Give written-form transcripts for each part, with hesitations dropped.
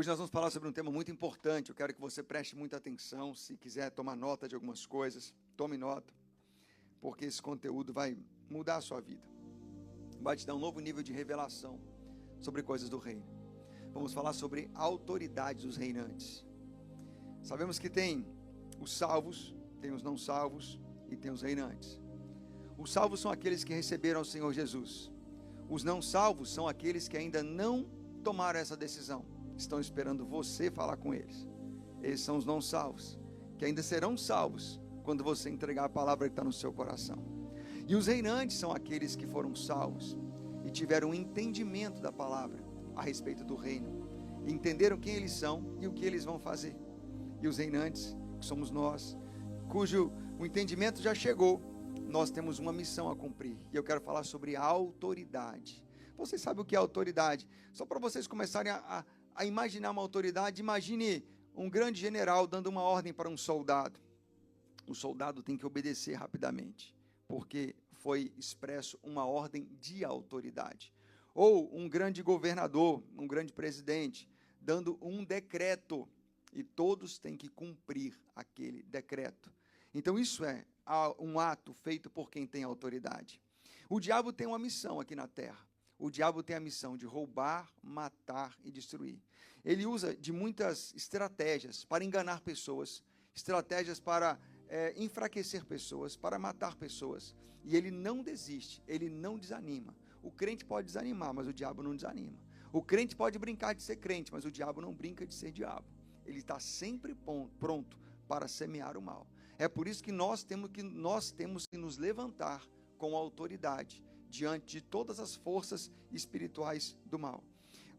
Hoje nós vamos falar sobre um tema muito importante. Eu quero que você preste muita atenção. Se quiser tomar nota de algumas coisas, tome nota, porque esse conteúdo vai mudar a sua vida. Vai te dar um novo nível de revelação sobre coisas do reino. Vamos falar sobre a autoridade dos reinantes. Sabemos que tem os salvos, tem os não salvos e tem os reinantes. Os salvos são aqueles que receberam o Senhor Jesus. Os não salvos são aqueles que ainda não tomaram essa decisão. Estão esperando você falar com eles. Eles são os não salvos, que ainda serão salvos quando você entregar a palavra que está no seu coração. E os reinantes são aqueles que foram salvos e tiveram um entendimento da palavra a respeito do reino. E entenderam quem eles são e o que eles vão fazer. E os reinantes, que somos nós, cujo o entendimento já chegou, nós temos uma missão a cumprir. E eu quero falar sobre a autoridade. Vocês sabem o que é autoridade? Só para vocês começarem a imaginar uma autoridade, imagine um grande general dando uma ordem para um soldado. O soldado tem que obedecer rapidamente, porque foi expresso uma ordem de autoridade. Ou um grande governador, um grande presidente, dando um decreto, e todos têm que cumprir aquele decreto. Então isso é um ato feito por quem tem autoridade. O diabo tem uma missão aqui na terra. O diabo tem a missão de roubar, matar e destruir. Ele usa de muitas estratégias para enganar pessoas, estratégias para enfraquecer pessoas, para matar pessoas. E ele não desiste, ele não desanima. O crente pode desanimar, mas o diabo não desanima. O crente pode brincar de ser crente, mas o diabo não brinca de ser diabo. Ele está sempre pronto para semear o mal. É por isso que nós temos que nos levantar com autoridade diante de todas as forças espirituais do mal.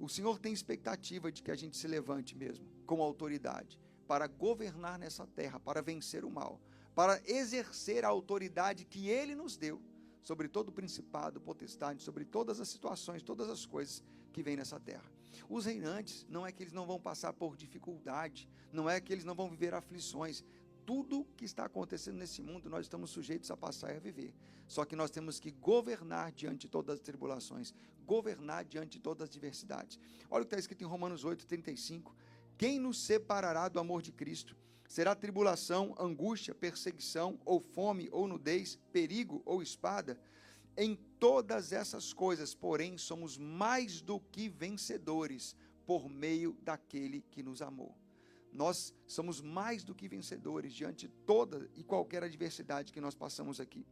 O Senhor tem expectativa de que a gente se levante mesmo com autoridade para governar nessa terra, para vencer o mal, para exercer a autoridade que Ele nos deu sobre todo o principado, potestade, sobre todas as situações, todas as coisas que vêm nessa terra. Os reinantes, não é que eles não vão passar por dificuldade, não é que eles não vão viver aflições. Tudo que está acontecendo nesse mundo, nós estamos sujeitos a passar e a viver. Só que nós temos que governar diante de todas as tribulações, governar diante de todas as diversidades. Olha o que está escrito em Romanos 8:35. Quem nos separará do amor de Cristo? Será tribulação, angústia, perseguição, ou fome, ou nudez, perigo, ou espada? Em todas essas coisas, porém, somos mais do que vencedores por meio daquele que nos amou. Nós somos mais do que vencedores diante de toda e qualquer adversidade que nós passamos aqui.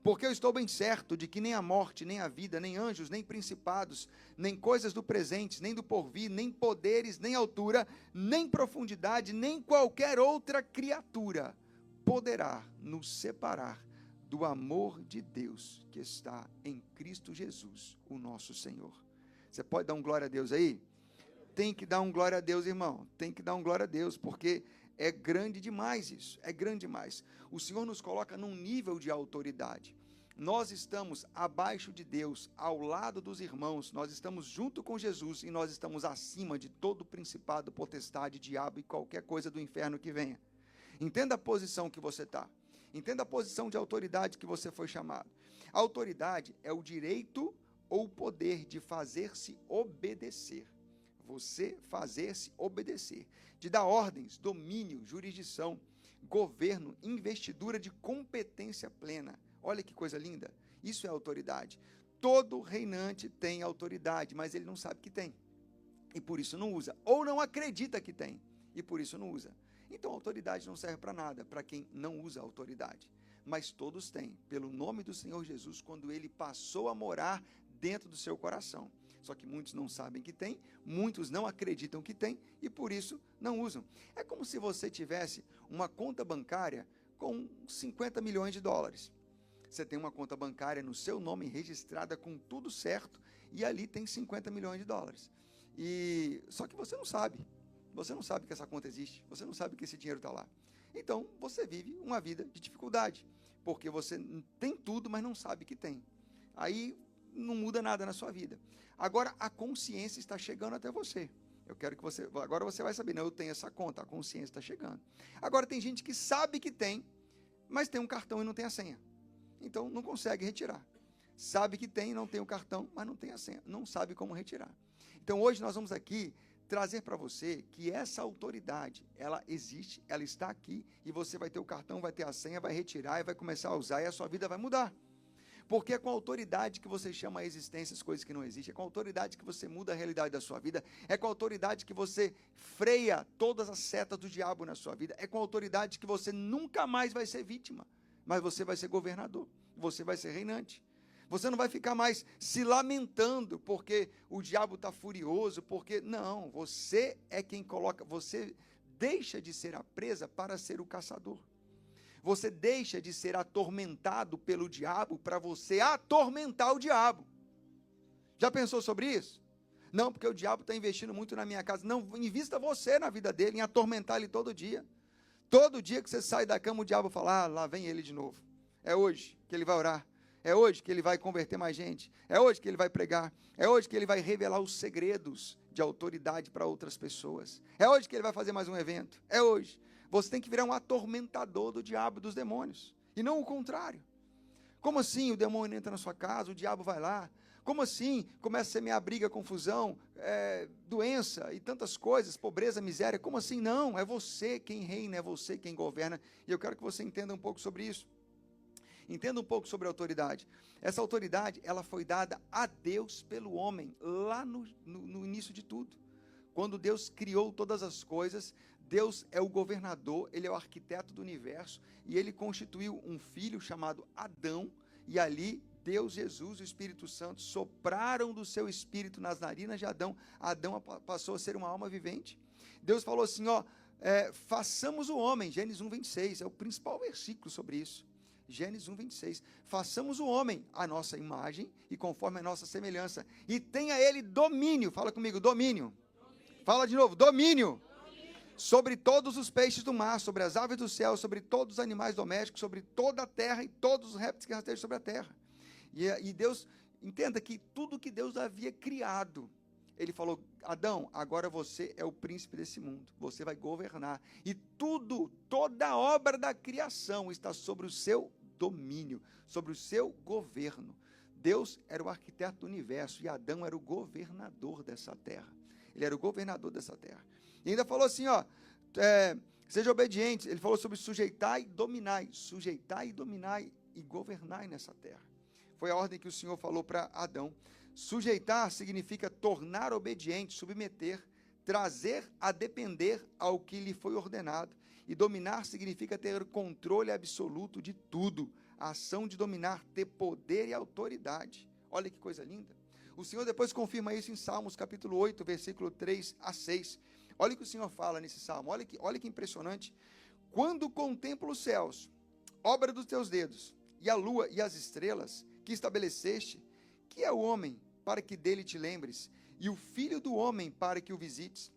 Porque eu estou bem certo de que nem a morte, nem a vida, nem anjos, nem principados, nem coisas do presente, nem do porvir, nem poderes, nem altura, nem profundidade, nem qualquer outra criatura poderá nos separar do amor de Deus que está em Cristo Jesus, o nosso Senhor. Você pode dar um glória a Deus aí? Tem que dar um glória a Deus, irmão. Tem que dar um glória a Deus, porque é grande demais isso. É grande demais. O Senhor nos coloca num nível de autoridade. Nós estamos abaixo de Deus, ao lado dos irmãos. Nós estamos junto com Jesus e nós estamos acima de todo principado, potestade, diabo e qualquer coisa do inferno que venha. Entenda a posição que você está. Entenda a posição de autoridade que você foi chamado. A autoridade é o direito ou o poder de fazer-se obedecer. Você fazer-se obedecer, de dar ordens, domínio, jurisdição, governo, investidura de competência plena. Olha que coisa linda, isso é autoridade. Todo reinante tem autoridade, mas ele não sabe que tem, e por isso não usa, ou não acredita que tem, e por isso não usa. Então a autoridade não serve para nada, para quem não usa a autoridade, mas todos têm, pelo nome do Senhor Jesus, quando ele passou a morar dentro do seu coração. Só que muitos não sabem que tem, muitos não acreditam que tem e por isso não usam. É como se você tivesse uma conta bancária com 50 milhões de dólares. Você tem uma conta bancária no seu nome registrada com tudo certo e ali tem 50 milhões de dólares. Só que você não sabe que essa conta existe, você não sabe que esse dinheiro está lá. Então você vive uma vida de dificuldade, porque você tem tudo, mas não sabe que tem. Aí não muda nada na sua vida. Agora a consciência está chegando até você. Eu quero que agora você vai saber, não, eu tenho essa conta, a consciência está chegando. Agora tem gente que sabe que tem, mas tem um cartão e não tem a senha. Então não consegue retirar. Sabe que tem, não tem o cartão, mas não tem a senha, não sabe como retirar. Então hoje nós vamos aqui trazer para você que essa autoridade, ela existe, ela está aqui, e você vai ter o cartão, vai ter a senha, vai retirar e vai começar a usar, e a sua vida vai mudar. Porque é com a autoridade que você chama a existência as coisas que não existem, é com a autoridade que você muda a realidade da sua vida, é com a autoridade que você freia todas as setas do diabo na sua vida, é com a autoridade que você nunca mais vai ser vítima, mas você vai ser governador, você vai ser reinante. Você não vai ficar mais se lamentando porque o diabo está furioso, porque não, você é quem coloca, você deixa de ser a presa para ser o caçador. Você deixa de ser atormentado pelo diabo para você atormentar o diabo. Já pensou sobre isso? Não, porque o diabo está investindo muito na minha casa. Não, invista você na vida dele, em atormentar ele todo dia. Todo dia que você sai da cama, o diabo fala, lá vem ele de novo. É hoje que ele vai orar. É hoje que ele vai converter mais gente. É hoje que ele vai pregar. É hoje que ele vai revelar os segredos de autoridade para outras pessoas. É hoje que ele vai fazer mais um evento. É hoje. Você tem que virar um atormentador do diabo e dos demônios. E não o contrário. Como assim o demônio entra na sua casa, o diabo vai lá? Como assim começa a semear briga, confusão, doença e tantas coisas, pobreza, miséria? Como assim? Não, é você quem reina, é você quem governa. E eu quero que você entenda um pouco sobre isso. Entenda um pouco sobre a autoridade. Essa autoridade, ela foi dada a Deus pelo homem, lá no início de tudo. Quando Deus criou todas as coisas, Deus é o governador, ele é o arquiteto do universo, e ele constituiu um filho chamado Adão, e ali Deus, Jesus e o Espírito Santo sopraram do seu espírito nas narinas de Adão. Adão passou a ser uma alma vivente. Deus falou assim, façamos o homem, Gênesis 1:26, é o principal versículo sobre isso. Gênesis 1:26, façamos o homem à nossa imagem e conforme a nossa semelhança, e tenha ele domínio, fala comigo, domínio. Fala de novo, domínio. Sobre todos os peixes do mar, sobre as aves do céu, sobre todos os animais domésticos, sobre toda a terra e todos os répteis que rastejam sobre a terra. E Deus, entenda que tudo que Deus havia criado, ele falou, Adão, agora você é o príncipe desse mundo, você vai governar, e toda a obra da criação está sobre o seu domínio, sobre o seu governo. Deus era o arquiteto do universo, e Adão era o governador dessa terra, ele era o governador dessa terra, e ainda falou assim, seja obediente, ele falou sobre sujeitar e dominar e governar nessa terra. Foi a ordem que o Senhor falou para Adão. Sujeitar significa tornar obediente, submeter, trazer a depender ao que lhe foi ordenado. E dominar significa ter controle absoluto de tudo. A ação de dominar, ter poder e autoridade. Olha que coisa linda. O Senhor depois confirma isso em Salmos capítulo 8, versículo 3-6. Olha o que o Senhor fala nesse salmo. Olha que impressionante. Quando contemplo os céus, obra dos teus dedos, e a lua e as estrelas que estabeleceste, que é o homem para que dele te lembres, e o filho do homem para que o visites?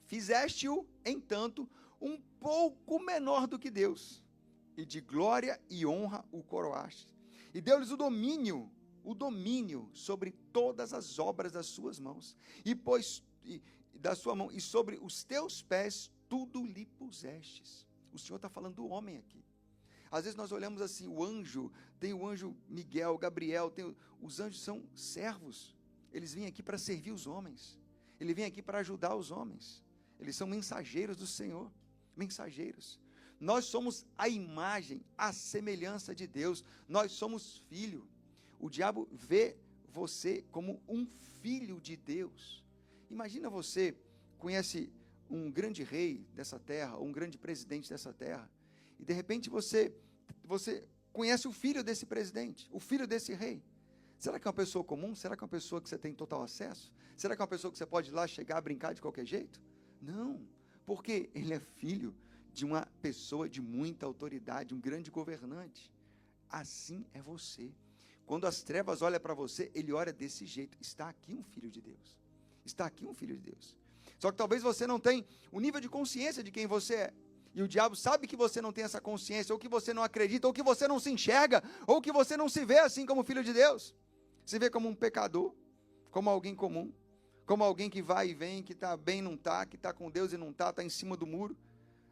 Fizeste-o, entanto, um pouco menor do que Deus, e de glória e honra o coroaste, e deu-lhes o domínio sobre todas as obras das suas mãos, da sua mão, e sobre os teus pés tudo lhe pusestes. O Senhor está falando do homem aqui. Às vezes nós olhamos assim, tem o anjo Miguel, Gabriel, os anjos são servos, eles vêm aqui para servir os homens, eles vêm aqui para ajudar os homens, eles são mensageiros do Senhor, mensageiros. Nós somos a imagem, a semelhança de Deus, nós somos filho. O diabo vê você como um filho de Deus. Imagina você conhece um grande rei dessa terra, um grande presidente dessa terra, e de repente você conhece o filho desse presidente, o filho desse rei. Será que é uma pessoa comum? Será que é uma pessoa que você tem total acesso? Será que é uma pessoa que você pode ir lá chegar, brincar de qualquer jeito? Não, porque ele é filho de uma pessoa de muita autoridade, um grande governante. Assim é você. Quando as trevas olham para você, ele olha desse jeito. Está aqui um filho de Deus. Está aqui um filho de Deus. Só que talvez você não tenha o nível de consciência de quem você é. E o diabo sabe que você não tem essa consciência, ou que você não acredita, ou que você não se enxerga, ou que você não se vê assim como filho de Deus. Se vê como um pecador, como alguém comum, como alguém que vai e vem, que está bem e não está, que está com Deus e não está em cima do muro.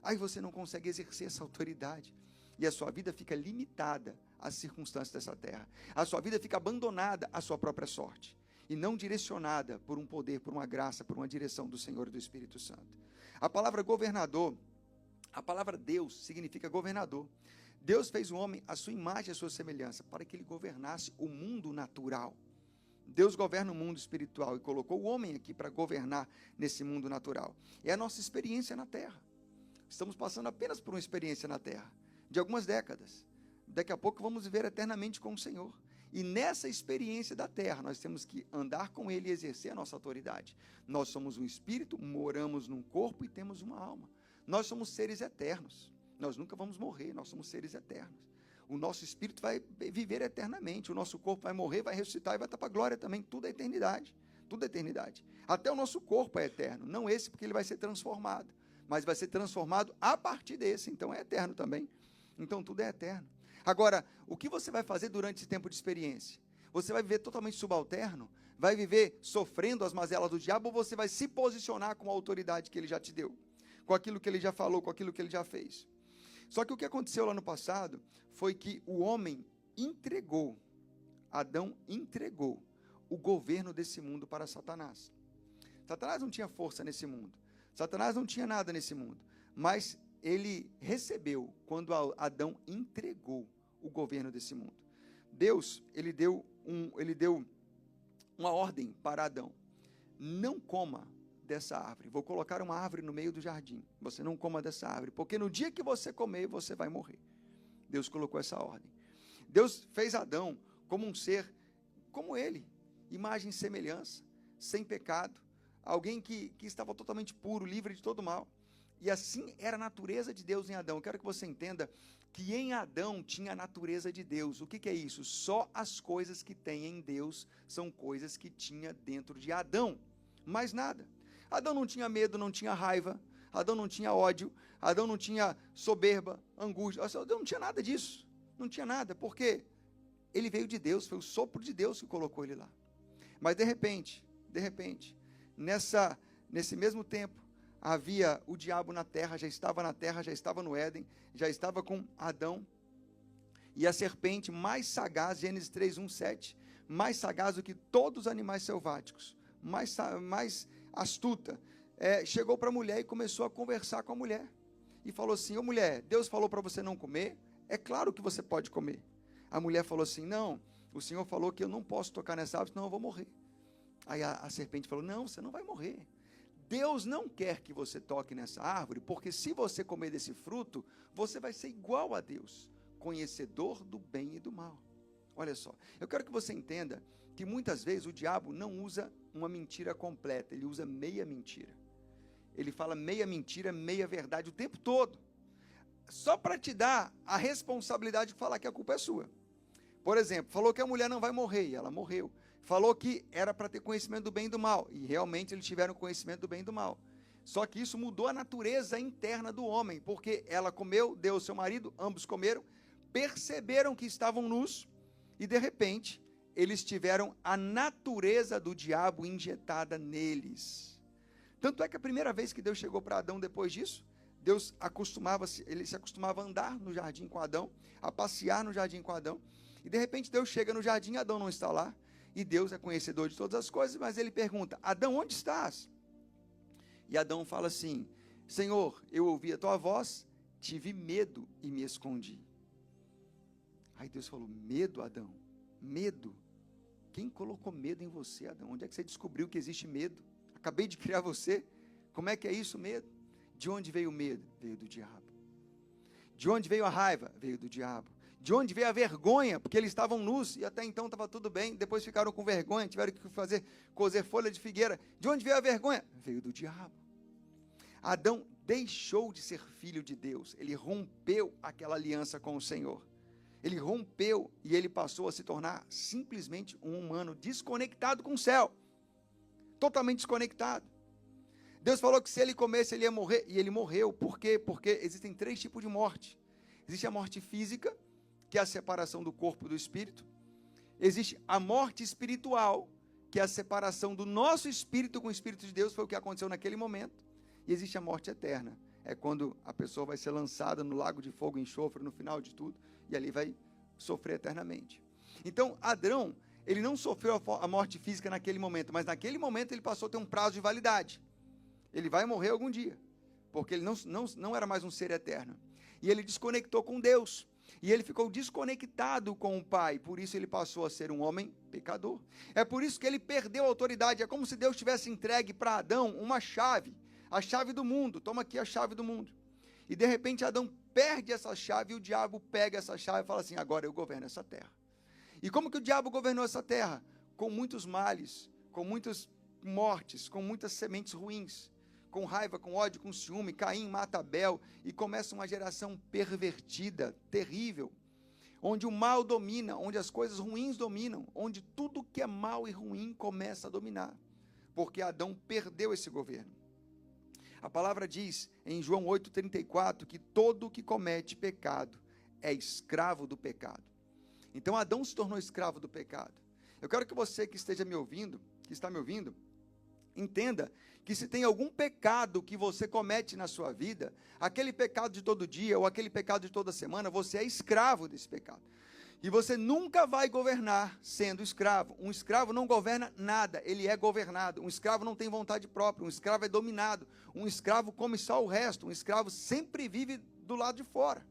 Aí você não consegue exercer essa autoridade. E a sua vida fica limitada às circunstâncias dessa terra. A sua vida fica abandonada à sua própria sorte. e não direcionada por um poder, por uma graça, por uma direção do Senhor e do Espírito Santo. A palavra governador, a palavra Deus significa governador. Deus fez o homem à sua imagem e à sua semelhança, para que ele governasse o mundo natural. Deus governa o mundo espiritual e colocou o homem aqui para governar nesse mundo natural. É a nossa experiência na Terra. Estamos passando apenas por uma experiência na Terra, de algumas décadas. Daqui a pouco vamos viver eternamente com o Senhor. E nessa experiência da Terra, nós temos que andar com Ele e exercer a nossa autoridade. Nós somos um espírito, moramos num corpo e temos uma alma. Nós somos seres eternos. Nós nunca vamos morrer, nós somos seres eternos. O nosso espírito vai viver eternamente, o nosso corpo vai morrer, vai ressuscitar e vai estar para a glória também. Tudo é eternidade, tudo é eternidade. Até o nosso corpo é eterno, não esse porque ele vai ser transformado, mas vai ser transformado a partir desse, então é eterno também. Então tudo é eterno. Agora, o que você vai fazer durante esse tempo de experiência? Você vai viver totalmente subalterno? Vai viver sofrendo as mazelas do diabo ou você vai se posicionar com a autoridade que ele já te deu? Com aquilo que ele já falou, com aquilo que ele já fez? Só que o que aconteceu lá no passado foi que o homem entregou, Adão entregou o governo desse mundo para Satanás. Satanás não tinha força nesse mundo, Satanás não tinha nada nesse mundo, mas ele recebeu quando Adão entregou o governo desse mundo. Deus, ele deu uma ordem para Adão: não coma dessa árvore, vou colocar uma árvore no meio do jardim, você não coma dessa árvore, porque no dia que você comer, você vai morrer. Deus colocou essa ordem. Deus fez Adão como um ser, como ele, imagem e semelhança, sem pecado, alguém que estava totalmente puro, livre de todo mal, e assim era a natureza de Deus em Adão. Eu quero que você entenda que em Adão tinha a natureza de Deus. O que é isso? Só as coisas que tem em Deus são coisas que tinha dentro de Adão, mais nada. Adão não tinha medo, não tinha raiva, Adão não tinha ódio, Adão não tinha soberba, angústia, Adão não tinha nada disso, não tinha nada, porque ele veio de Deus, foi o sopro de Deus que colocou ele lá. Mas de repente, nesse mesmo tempo, havia o diabo na terra, já estava no Éden, já estava com Adão, e a serpente mais sagaz, Gênesis 3:1-7, mais sagaz do que todos os animais selváticos, mais astuta, chegou para a mulher e começou a conversar com a mulher, e falou assim: ô mulher, Deus falou para você não comer, é claro que você pode comer. A mulher falou assim: não, o Senhor falou que eu não posso tocar nessa árvore, senão eu vou morrer. Aí a serpente falou: não, você não vai morrer, Deus não quer que você toque nessa árvore, porque se você comer desse fruto, você vai ser igual a Deus, conhecedor do bem e do mal. Olha só, eu quero que você entenda que muitas vezes o diabo não usa uma mentira completa, ele usa meia mentira. Ele fala meia mentira, meia verdade o tempo todo, só para te dar a responsabilidade de falar que a culpa é sua. Por exemplo, falou que a mulher não vai morrer, e ela morreu. Falou que era para ter conhecimento do bem e do mal, e realmente eles tiveram conhecimento do bem e do mal. Só que isso mudou a natureza interna do homem, porque ela comeu, deu ao seu marido, ambos comeram, perceberam que estavam nus, e de repente, eles tiveram a natureza do diabo injetada neles. Tanto é que a primeira vez que Deus chegou para Adão depois disso, ele se acostumava a andar no jardim com Adão, a passear no jardim com Adão, e de repente Deus chega no jardim, Adão não está lá, e Deus é conhecedor de todas as coisas, mas ele pergunta: Adão, onde estás? E Adão fala assim: Senhor, eu ouvi a tua voz, tive medo e me escondi. Aí Deus falou: medo, Adão? Medo? Quem colocou medo em você, Adão? Onde é que você descobriu que existe medo? Acabei de criar você. Como é que é isso, medo? De onde veio o medo? Veio do diabo. De onde veio a raiva? Veio do diabo. De onde veio a vergonha? Porque eles estavam nus e até então estava tudo bem. Depois ficaram com vergonha, tiveram que cozer folha de figueira. De onde veio a vergonha? Veio do diabo. Adão deixou de ser filho de Deus. Ele rompeu aquela aliança com o Senhor. Ele rompeu e ele passou a se tornar simplesmente um humano desconectado com o céu. Totalmente desconectado. Deus falou que se ele comesse, ele ia morrer. E ele morreu. Por quê? Porque existem 3 tipos de morte. Existe a morte física, que é a separação do corpo e do espírito. Existe a morte espiritual, que é a separação do nosso espírito com o Espírito de Deus, foi o que aconteceu naquele momento. E existe a morte eterna, é quando a pessoa vai ser lançada no lago de fogo e enxofre no final de tudo, e ali vai sofrer eternamente. Então, Adão, ele não sofreu a morte física naquele momento, mas naquele momento ele passou a ter um prazo de validade. Ele vai morrer algum dia, porque ele não era mais um ser eterno. E ele desconectou com Deus. E ele ficou desconectado com o Pai, por isso ele passou a ser um homem pecador. É por isso que ele perdeu a autoridade. É como se Deus tivesse entregue para Adão uma chave, a chave do mundo. Toma aqui a chave do mundo. E de repente Adão perde essa chave e o diabo pega essa chave e fala assim: agora eu governo essa terra. E como que o diabo governou essa terra? Com muitos males, com muitas mortes, com muitas sementes ruins, com raiva, com ódio, com ciúme. Caim mata Abel e começa uma geração pervertida, terrível, onde o mal domina, onde as coisas ruins dominam, onde tudo que é mal e ruim começa a dominar, porque Adão perdeu esse governo. A palavra diz em João 8,34 que todo que comete pecado é escravo do pecado. Então Adão se tornou escravo do pecado. Eu quero que você que esteja me ouvindo, que está me ouvindo, entenda que se tem algum pecado que você comete na sua vida, aquele pecado de todo dia ou aquele pecado de toda semana, você é escravo desse pecado. E você nunca vai governar sendo escravo. Um escravo não governa nada, ele é governado. Um escravo não tem vontade própria, um escravo é dominado. Um escravo come só o resto, um escravo sempre vive do lado de fora.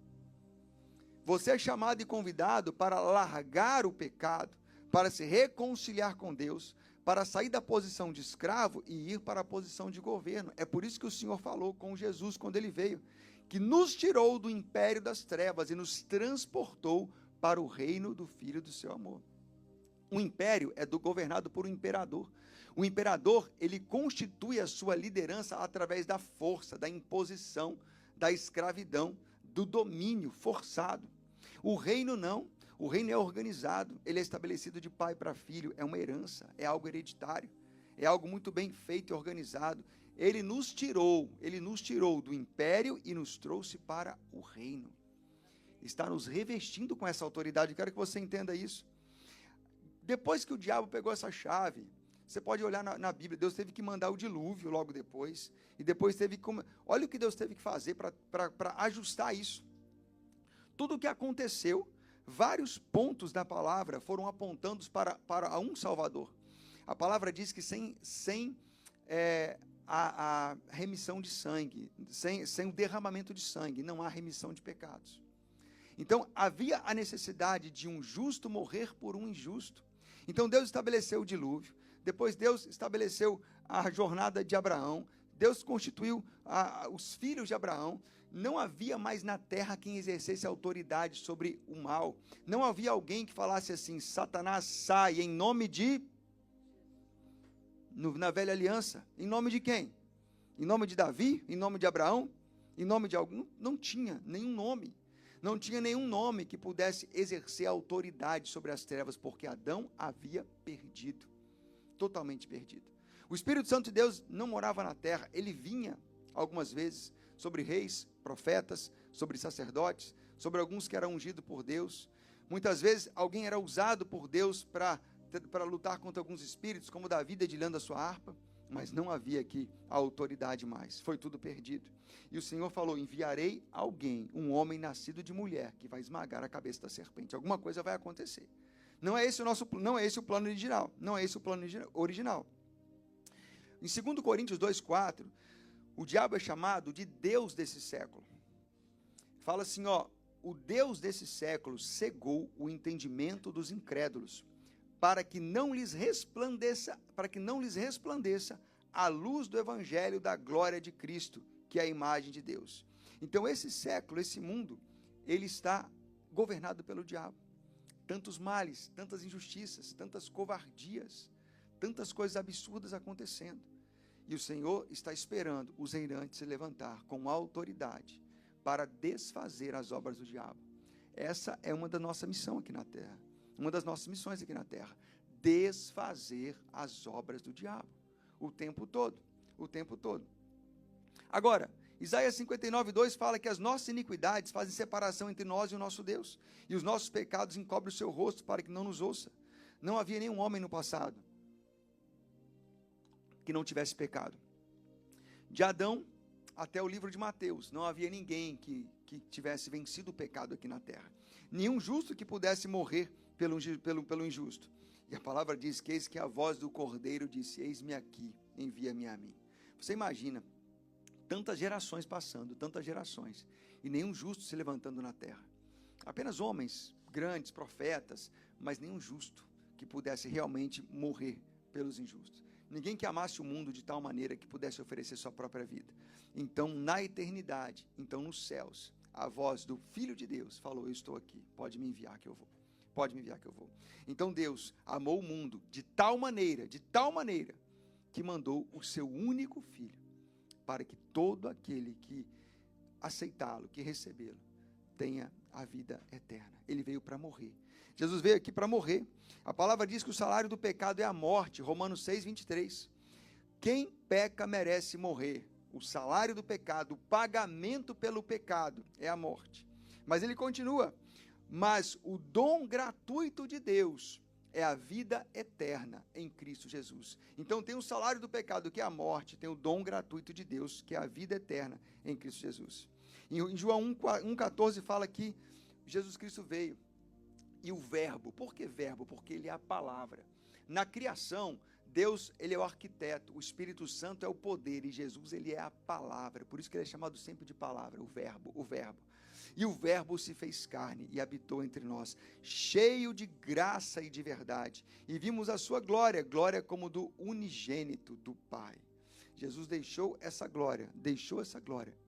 Você é chamado e convidado para largar o pecado, para se reconciliar com Deus, para sair da posição de escravo e ir para a posição de governo. É por isso que o Senhor falou com Jesus quando ele veio, que nos tirou do império das trevas e nos transportou para o reino do Filho do seu amor. O império é governado por um imperador. O imperador, ele constitui a sua liderança através da força, da imposição, da escravidão, do domínio forçado. O reino não. O reino é organizado, ele é estabelecido de pai para filho, é uma herança, é algo hereditário, é algo muito bem feito e organizado. Ele nos tirou do império e nos trouxe para o reino. Está nos revestindo com essa autoridade. Eu quero que você entenda isso. Depois que o diabo pegou essa chave, você pode olhar na Bíblia, Deus teve que mandar o dilúvio logo depois, e depois teve que... Olha o que Deus teve que fazer para ajustar isso. Tudo o que aconteceu, vários pontos da palavra foram apontados para um Salvador. A palavra diz que sem a remissão de sangue, sem o derramamento de sangue, não há remissão de pecados. Então, havia a necessidade de um justo morrer por um injusto. Então, Deus estabeleceu o dilúvio, depois Deus estabeleceu a jornada de Abraão, Deus constituiu os filhos de Abraão. Não havia mais na terra quem exercesse autoridade sobre o mal. Não havia alguém que falasse assim: Satanás sai em nome de... Na velha aliança, em nome de quem? Em nome de Davi? Em nome de Abraão? Em nome de algum? Não tinha nenhum nome. Não tinha nenhum nome que pudesse exercer autoridade sobre as trevas, porque Adão havia perdido. Totalmente perdido. O Espírito Santo de Deus não morava na terra. Ele vinha algumas vezes sobre reis, profetas, sobre sacerdotes, sobre alguns que eram ungidos por Deus. Muitas vezes alguém era usado por Deus para lutar contra alguns espíritos, como Davi dedilhando a sua harpa, mas não havia aqui a autoridade mais, foi tudo perdido. E o Senhor falou: enviarei alguém, um homem nascido de mulher, que vai esmagar a cabeça da serpente. Alguma coisa vai acontecer. Não é esse o plano original, não é esse o plano original. Em 2 Coríntios 2,4, o diabo é chamado de Deus desse século. Fala assim, o Deus desse século cegou o entendimento dos incrédulos, para que não lhes resplandeça a luz do evangelho da glória de Cristo, que é a imagem de Deus. Então esse século, esse mundo, ele está governado pelo diabo. Tantos males, tantas injustiças, tantas covardias, tantas coisas absurdas acontecendo. E o Senhor está esperando os reinantes se levantar com autoridade para desfazer as obras do diabo. Essa é uma da nossa missão aqui na terra. Uma das nossas missões aqui na terra. Desfazer as obras do diabo. O tempo todo. O tempo todo. Agora, Isaías 59:2 fala que as nossas iniquidades fazem separação entre nós e o nosso Deus. E os nossos pecados encobrem o seu rosto para que não nos ouça. Não havia nenhum homem no passado que não tivesse pecado. De Adão até o livro de Mateus, não havia ninguém que tivesse vencido o pecado aqui na terra. Nenhum justo que pudesse morrer pelo injusto. E a palavra diz que eis que a voz do Cordeiro disse, eis-me aqui, envia-me a mim. Você imagina, tantas gerações passando, tantas gerações, e nenhum justo se levantando na terra. Apenas homens grandes, profetas, mas nenhum justo que pudesse realmente morrer pelos injustos. Ninguém que amasse o mundo de tal maneira que pudesse oferecer sua própria vida. Então, na eternidade, então nos céus, a voz do Filho de Deus falou, eu estou aqui, pode me enviar que eu vou. Pode me enviar que eu vou. Então Deus amou o mundo de tal maneira, que mandou o seu único Filho, para que todo aquele que aceitá-lo, que recebê-lo, tenha a vida eterna. Ele veio para morrer. Jesus veio aqui para morrer. A palavra diz que o salário do pecado é a morte, Romanos 6, 23. Quem peca merece morrer. O salário do pecado, o pagamento pelo pecado é a morte. Mas ele continua, mas o dom gratuito de Deus é a vida eterna em Cristo Jesus. Então tem o salário do pecado, que é a morte, tem o dom gratuito de Deus, que é a vida eterna em Cristo Jesus. Em João 1,14 fala que Jesus Cristo veio. E o verbo, por que verbo? Porque ele é a palavra. Na criação, Deus, ele é o arquiteto, o Espírito Santo é o poder, e Jesus, ele é a palavra. Por isso que ele é chamado sempre de palavra, o verbo, o verbo. E o verbo se fez carne e habitou entre nós, cheio de graça e de verdade. E vimos a sua glória, glória como do unigênito do Pai. Jesus deixou essa glória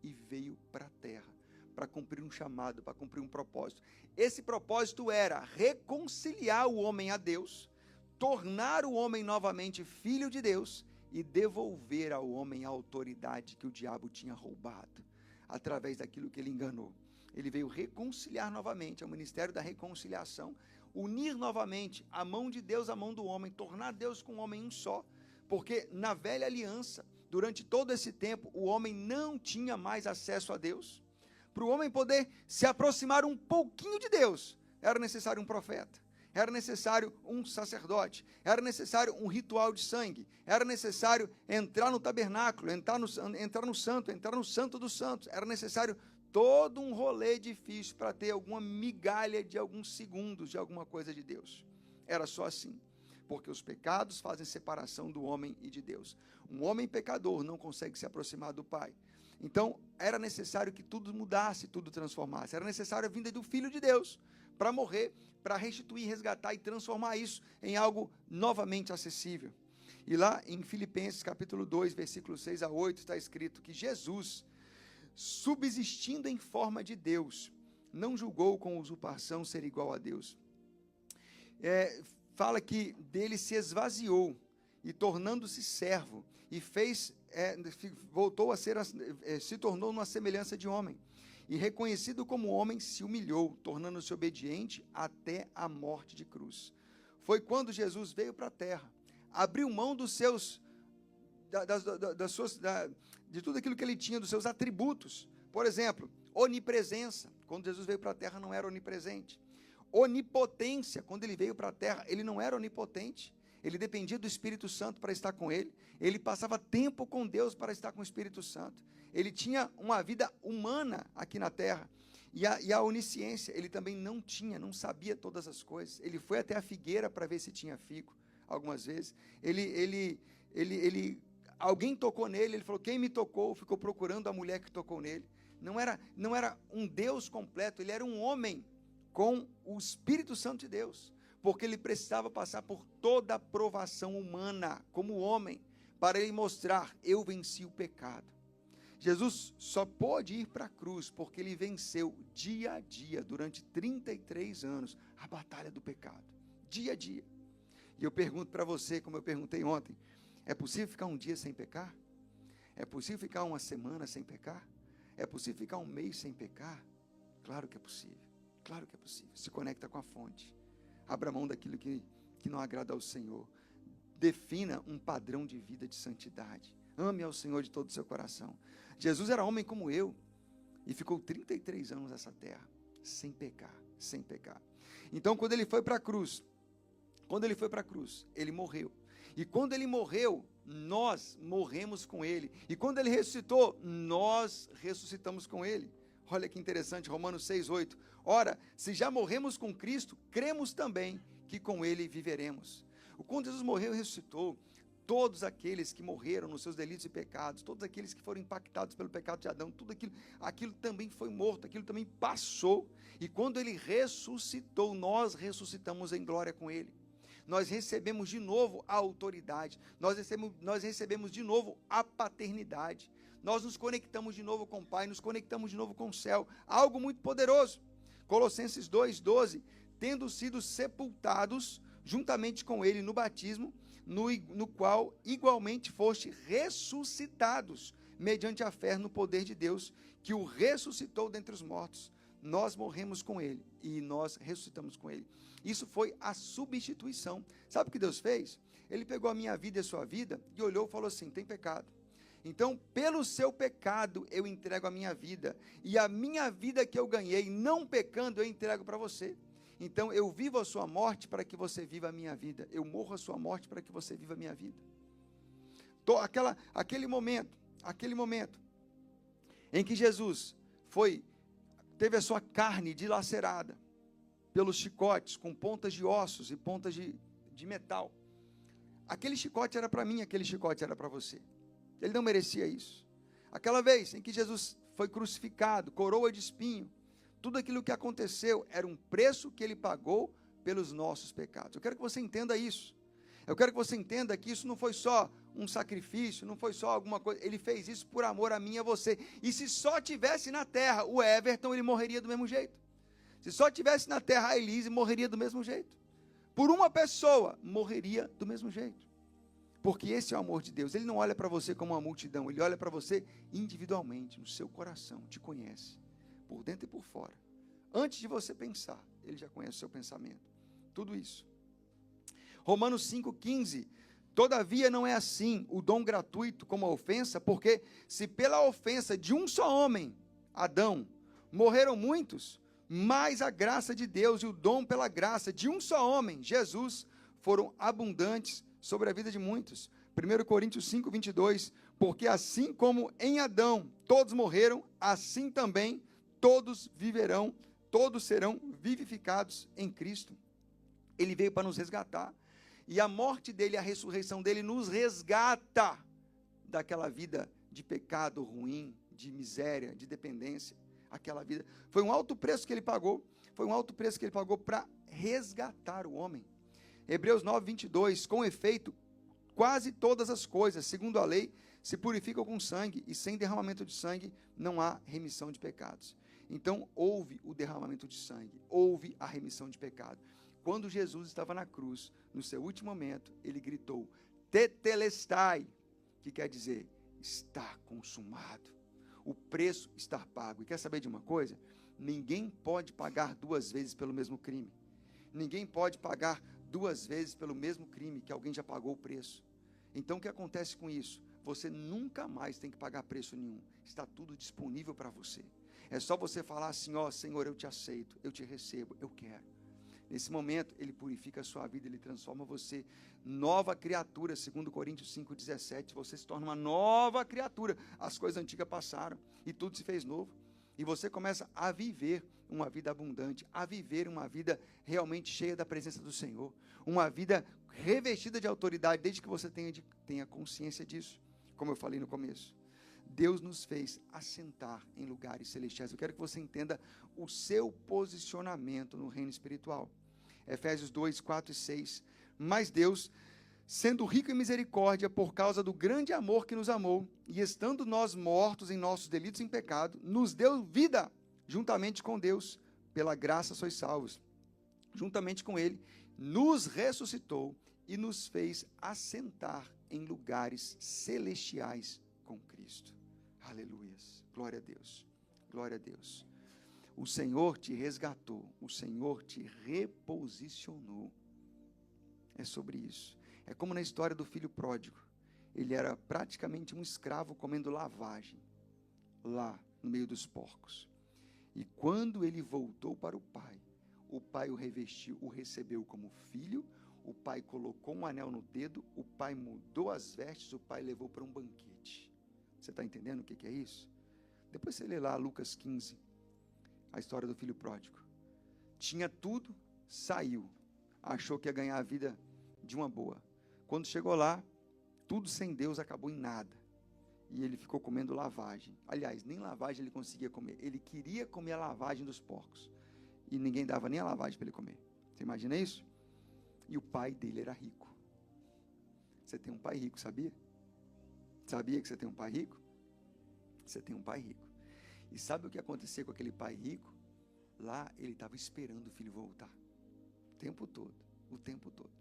e veio para a terra, para cumprir um chamado, para cumprir um propósito. Esse propósito era reconciliar o homem a Deus, tornar o homem novamente filho de Deus e devolver ao homem a autoridade que o diabo tinha roubado, através daquilo que ele enganou. Ele veio reconciliar novamente, é o ministério da reconciliação, unir novamente a mão de Deus à mão do homem, tornar Deus com o homem um só, porque na velha aliança, durante todo esse tempo, o homem não tinha mais acesso a Deus. Para o homem poder se aproximar um pouquinho de Deus, era necessário um profeta, era necessário um sacerdote, era necessário um ritual de sangue, era necessário entrar no tabernáculo, entrar no santo dos santos, era necessário todo um rolê difícil para ter alguma migalha de alguns segundos de alguma coisa de Deus. Era só assim, porque os pecados fazem separação do homem e de Deus. Um homem pecador não consegue se aproximar do Pai. Então, era necessário que tudo mudasse, tudo transformasse. Era necessário a vinda do Filho de Deus para morrer, para restituir, resgatar e transformar isso em algo novamente acessível. E lá em Filipenses capítulo 2, versículos 6 a 8, está escrito que Jesus, subsistindo em forma de Deus, não julgou com usurpação ser igual a Deus. Fala que dele se esvaziou e tornando-se servo e voltou a ser, se tornou numa semelhança de homem e reconhecido como homem se humilhou, tornando-se obediente até a morte de cruz. Foi quando Jesus veio para a terra, abriu mão dos seus de tudo aquilo que ele tinha, dos seus atributos. Por exemplo, onipresença. Quando Jesus veio para a terra, não era onipresente. Onipotência. Quando ele veio para a terra, ele não era onipotente. Ele dependia do Espírito Santo para estar com ele. Ele passava tempo com Deus para estar com o Espírito Santo. Ele tinha uma vida humana aqui na terra. E a onisciência, ele também não sabia todas as coisas. Ele foi até a figueira para ver se tinha figo, algumas vezes. Alguém tocou nele, ele falou, quem me tocou? Ficou procurando a mulher que tocou nele. Não era um Deus completo, ele era um homem com o Espírito Santo de Deus, porque ele precisava passar por toda a provação humana, como homem, para ele mostrar, eu venci o pecado. Jesus só pôde ir para a cruz, porque ele venceu dia a dia, durante 33 anos, a batalha do pecado, dia a dia. E eu pergunto para você, como eu perguntei ontem, é possível ficar um dia sem pecar? É possível ficar uma semana sem pecar? É possível ficar um mês sem pecar? Claro que é possível. Claro que é possível. Se conecta com a fonte. Abra mão daquilo que não agrada ao Senhor. Defina um padrão de vida de santidade. Ame ao Senhor de todo o seu coração. Jesus era homem como eu e ficou 33 anos nessa terra sem pecar, sem pecar. Então, quando ele foi para a cruz, ele morreu. E quando ele morreu, nós morremos com ele. E quando ele ressuscitou, nós ressuscitamos com ele. Olha que interessante, Romanos 6:8. Ora, se já morremos com Cristo, cremos também que com ele viveremos. Quando Jesus morreu e ressuscitou, todos aqueles que morreram nos seus delitos e pecados, todos aqueles que foram impactados pelo pecado de Adão, tudo aquilo também foi morto, aquilo também passou. E quando ele ressuscitou, nós ressuscitamos em glória com ele. Nós recebemos de novo a autoridade, nós recebemos de novo a paternidade, nós nos conectamos de novo com o Pai, nos conectamos de novo com o céu, algo muito poderoso. Colossenses 2:12, tendo sido sepultados juntamente com ele no batismo, no qual igualmente foste ressuscitados, mediante a fé no poder de Deus, que o ressuscitou dentre os mortos. Nós morremos com ele e nós ressuscitamos com ele. Isso foi a substituição. Sabe o que Deus fez? Ele pegou a minha vida e a sua vida e olhou e falou assim: tem pecado. Então, pelo seu pecado, eu entrego a minha vida. E a minha vida que eu ganhei, não pecando, eu entrego para você. Então, eu vivo a sua morte para que você viva a minha vida. Eu morro a sua morte para que você viva a minha vida. Aquele momento em que Jesus teve a sua carne dilacerada pelos chicotes, com pontas de ossos e pontas de metal. Aquele chicote era para mim, aquele chicote era para você. Ele não merecia isso. Aquela vez em que Jesus foi crucificado, coroa de espinho, tudo aquilo que aconteceu era um preço que ele pagou pelos nossos pecados. Eu quero que você entenda isso. Eu quero que você entenda que isso não foi só um sacrifício, não foi só alguma coisa. Ele fez isso por amor a mim e a você. E se só tivesse na terra o Everton, ele morreria do mesmo jeito. Se só tivesse na terra a Elise, morreria do mesmo jeito. Por uma pessoa, morreria do mesmo jeito. Porque esse é o amor de Deus. Ele não olha para você como uma multidão, ele olha para você individualmente, no seu coração, te conhece, por dentro e por fora. Antes de você pensar, ele já conhece o seu pensamento. Tudo isso. Romanos 5,15. Todavia não é assim o dom gratuito como a ofensa, porque se pela ofensa de um só homem, Adão, morreram muitos, mas a graça de Deus e o dom pela graça de um só homem, Jesus, foram abundantes sobre a vida de muitos. 1 Coríntios 5:22, porque assim como em Adão todos morreram, assim também todos viverão, todos serão vivificados em Cristo. Ele veio para nos resgatar, e a morte dele, a ressurreição dele nos resgata daquela vida de pecado ruim, de miséria, de dependência. Aquela vida, foi um alto preço que ele pagou, para resgatar o homem. Hebreus 9:22, com efeito, quase todas as coisas, segundo a lei, se purificam com sangue, e sem derramamento de sangue não há remissão de pecados. Então, houve o derramamento de sangue, houve a remissão de pecado. Quando Jesus estava na cruz, no seu último momento, ele gritou, tetelestai, que quer dizer, está consumado. O preço está pago. E quer saber de uma coisa? Ninguém pode pagar duas vezes pelo mesmo crime. Ninguém pode pagar duas vezes pelo mesmo crime que alguém já pagou o preço. Então, o que acontece com isso? Você nunca mais tem que pagar preço nenhum. Está tudo disponível para você. É só você falar assim, ó, Senhor, eu te aceito, eu te recebo, eu quero. Nesse momento, ele purifica a sua vida, ele transforma você nova criatura, segundo Coríntios 5:17, você se torna uma nova criatura. As coisas antigas passaram e tudo se fez novo. E você começa a viver uma vida abundante, a viver uma vida realmente cheia da presença do Senhor, uma vida revestida de autoridade, desde que você tenha consciência disso, como eu falei no começo. Deus nos fez assentar em lugares celestiais. Eu quero que você entenda o seu posicionamento no reino espiritual. Efésios 2, 4 e 6. Mas Deus, sendo rico em misericórdia, por causa do grande amor que nos amou, e estando nós mortos em nossos delitos e em pecado, nos deu vida, juntamente com Deus, pela graça sois salvos. Juntamente com Ele, nos ressuscitou e nos fez assentar em lugares celestiais com Cristo. Aleluias. Glória a Deus. Glória a Deus. O Senhor te resgatou, o Senhor te reposicionou. É sobre isso. É como na história do filho pródigo. Ele era praticamente um escravo comendo lavagem, lá no meio dos porcos. E quando ele voltou para o pai o revestiu, o recebeu como filho, o pai colocou um anel no dedo, o pai mudou as vestes, o pai levou para um banquete. Você está entendendo o que é isso? Depois você lê lá Lucas 15, a história do filho pródigo. Tinha tudo, saiu. Achou que ia ganhar a vida de uma boa. Quando chegou lá, tudo sem Deus acabou em nada. E ele ficou comendo lavagem. Aliás, nem lavagem ele conseguia comer. Ele queria comer a lavagem dos porcos. E ninguém dava nem a lavagem para ele comer. Você imagina isso? E o pai dele era rico. Você tem um pai rico, sabia? Sabia que você tem um pai rico? Você tem um pai rico. E sabe o que aconteceu com aquele pai rico? Lá ele estava esperando o filho voltar. O tempo todo. O tempo todo.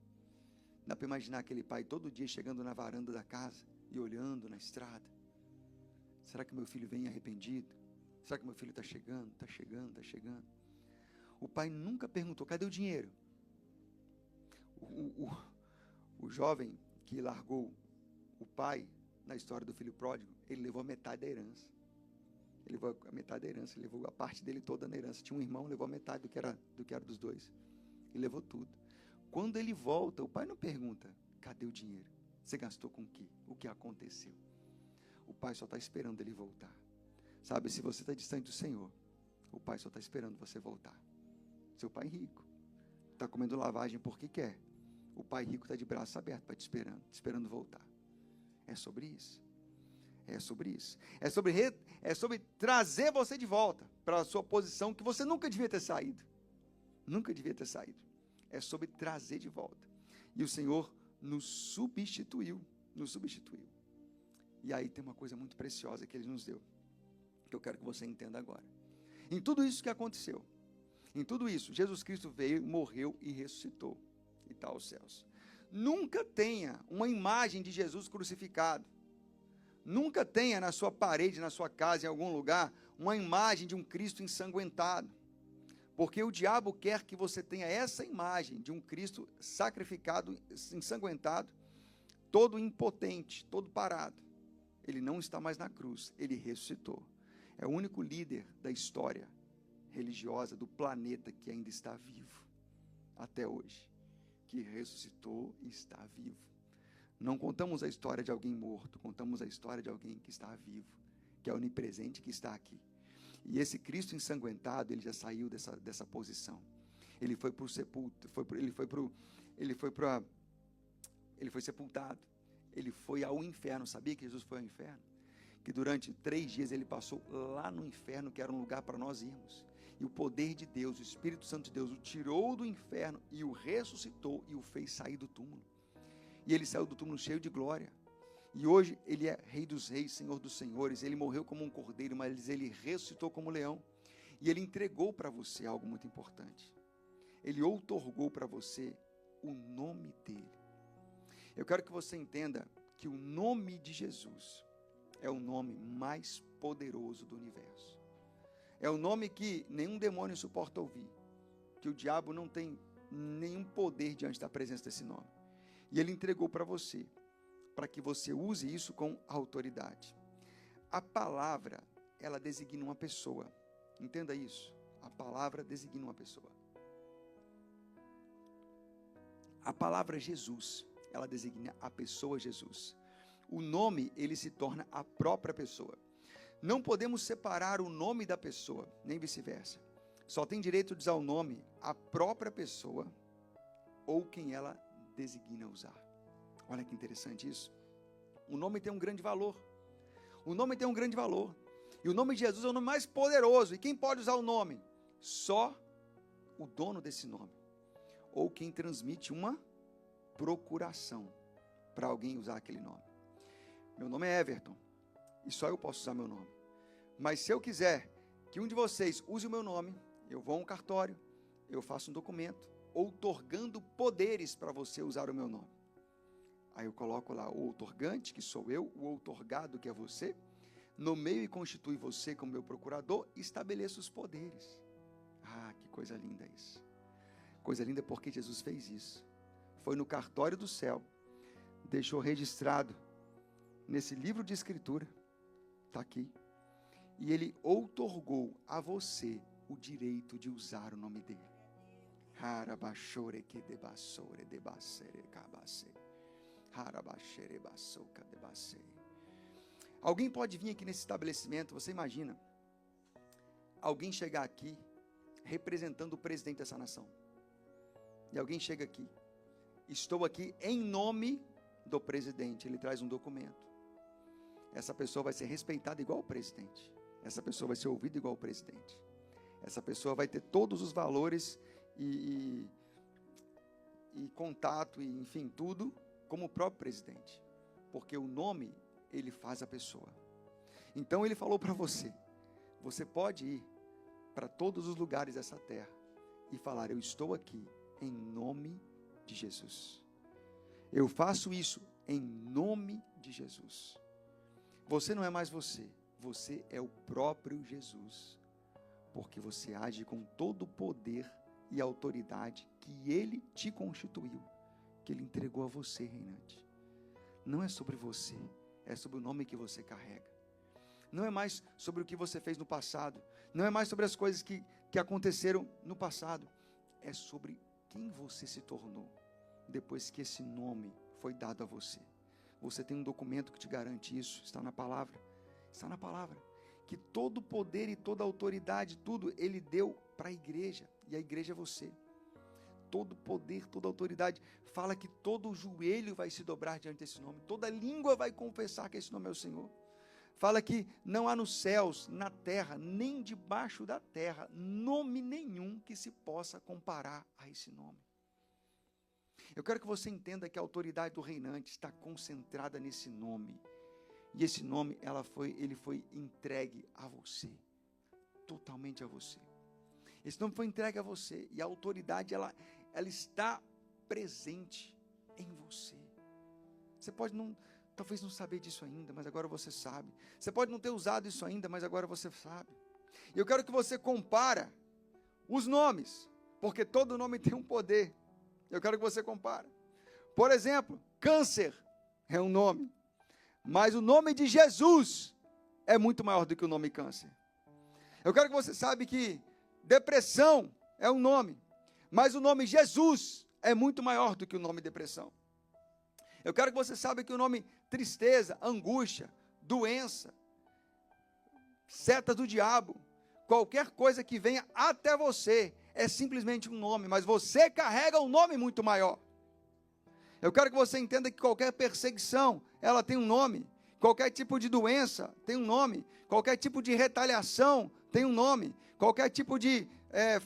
Dá para imaginar aquele pai todo dia chegando na varanda da casa e olhando na estrada. Será que meu filho vem arrependido? Será que meu filho está chegando? Está chegando, está chegando. O pai nunca perguntou, cadê o dinheiro? O jovem que largou o pai na história do filho pródigo, ele levou a metade da herança. Ele levou a metade da herança, ele levou a parte dele toda na herança. Tinha um irmão, levou a metade do que era dos dois. Ele levou tudo. Quando ele volta, o pai não pergunta, cadê o dinheiro? Você gastou com o quê? O que aconteceu? O pai só está esperando ele voltar. Sabe, se você está distante do Senhor, o pai só está esperando você voltar. Seu pai rico está comendo lavagem porque quer. O pai rico está de braço aberto para te esperando voltar. É sobre isso. É sobre isso. É sobre trazer você de volta para a sua posição que você nunca devia ter saído. Nunca devia ter saído. É sobre trazer de volta. E o Senhor nos substituiu. Nos substituiu. E aí tem uma coisa muito preciosa que Ele nos deu, que eu quero que você entenda agora. Em tudo isso que aconteceu, em tudo isso, Jesus Cristo veio, morreu e ressuscitou. E está aos céus. Nunca tenha uma imagem de Jesus crucificado. Nunca tenha na sua parede, na sua casa, em algum lugar, uma imagem de um Cristo ensanguentado. Porque o diabo quer que você tenha essa imagem de um Cristo sacrificado, ensanguentado, todo impotente, todo parado. Ele não está mais na cruz, ele ressuscitou. É o único líder da história religiosa do planeta que ainda está vivo, até hoje, que ressuscitou e está vivo. Não contamos a história de alguém morto, contamos a história de alguém que está vivo, que é onipresente, que está aqui. E esse Cristo ensanguentado, ele já saiu dessa posição. Ele foi para o sepulto, ele foi sepultado. Ele foi ao inferno. Sabia que Jesus foi ao inferno? Que durante 3 dias ele passou lá no inferno, que era um lugar para nós irmos. E o poder de Deus, o Espírito Santo de Deus, o tirou do inferno e o ressuscitou e o fez sair do túmulo. E ele saiu do túmulo cheio de glória. E hoje ele é Rei dos Reis, Senhor dos Senhores. Ele morreu como um cordeiro, mas ele ressuscitou como leão. E ele entregou para você algo muito importante. Ele outorgou para você o nome dele. Eu quero que você entenda que o nome de Jesus é o nome mais poderoso do universo. É o nome que nenhum demônio suporta ouvir. Que o diabo não tem nenhum poder diante da presença desse nome. E ele entregou para você, para que você use isso com autoridade. A palavra, ela designa uma pessoa. Entenda isso. A palavra designa uma pessoa. A palavra Jesus, ela designa a pessoa Jesus. O nome, ele se torna a própria pessoa. Não podemos separar o nome da pessoa, nem vice-versa. Só tem direito de usar o nome a própria pessoa ou quem ela designa usar. Olha que interessante isso. O nome tem um grande valor. O nome tem um grande valor. E o nome de Jesus é o nome mais poderoso. E quem pode usar o nome? Só o dono desse nome. Ou quem transmite uma procuração para alguém usar aquele nome. Meu nome é Everton. E só eu posso usar meu nome. Mas se eu quiser que um de vocês use o meu nome, eu vou a um cartório, eu faço um documento, outorgando poderes para você usar o meu nome. Aí eu coloco lá o outorgante, que sou eu, o outorgado, que é você, nomeio e constitui você como meu procurador, e estabeleço os poderes. Ah, que coisa linda isso. Coisa linda porque Jesus fez isso. Foi no cartório do céu, deixou registrado nesse livro de escritura, está aqui, e ele outorgou a você o direito de usar o nome dele. Alguém pode vir aqui nesse estabelecimento, você imagina, alguém chegar aqui representando o presidente dessa nação. E alguém chega aqui estou aqui em nome do presidente. Ele traz um documento. Essa pessoa vai ser respeitada igual o presidente. Essa pessoa vai ser ouvida igual o presidente. Essa pessoa vai ter todos os valores e contato, e enfim, tudo, como o próprio presidente. Porque o nome, ele faz a pessoa. Então ele falou para você, você pode ir para todos os lugares dessa terra e falar, eu estou aqui em nome de Jesus. Eu faço isso em nome de Jesus. Você não é mais você, você é o próprio Jesus. Porque você age com todo o poder e autoridade que Ele te constituiu, que Ele entregou a você, reinante. Não é sobre você, é sobre o nome que você carrega. Não é mais sobre o que você fez no passado, não é mais sobre as coisas que aconteceram no passado, é sobre quem você se tornou, depois que esse nome foi dado a você. Você tem um documento que te garante isso, está na palavra, que todo o poder e toda a autoridade, tudo, Ele deu para a igreja, e a igreja é você. Todo o poder, toda a autoridade, fala que todo o joelho vai se dobrar diante desse nome, toda língua vai confessar que esse nome é o Senhor. Fala que não há nos céus, na terra, nem debaixo da terra, nome nenhum que se possa comparar a esse nome. Eu quero que você entenda que a autoridade do reinante está concentrada nesse nome. E esse nome, ele foi entregue a você. Totalmente a você. Esse nome foi entregue a você. E a autoridade, ela está presente em você. Você pode talvez não saber disso ainda, mas agora você sabe. Você pode não ter usado isso ainda, mas agora você sabe. E eu quero que você compara os nomes, porque todo nome tem um poder. Eu quero que você compare. Por exemplo, câncer é um nome, mas o nome de Jesus é muito maior do que o nome câncer. Eu quero que você saiba que depressão é um nome, mas o nome Jesus é muito maior do que o nome depressão. Eu quero que você saiba que o nome tristeza, angústia, doença, seta do diabo, qualquer coisa que venha até você, é simplesmente um nome, mas você carrega um nome muito maior. Eu quero que você entenda que qualquer perseguição, ela tem um nome. Qualquer tipo de doença tem um nome. Qualquer tipo de retaliação tem um nome. Qualquer tipo de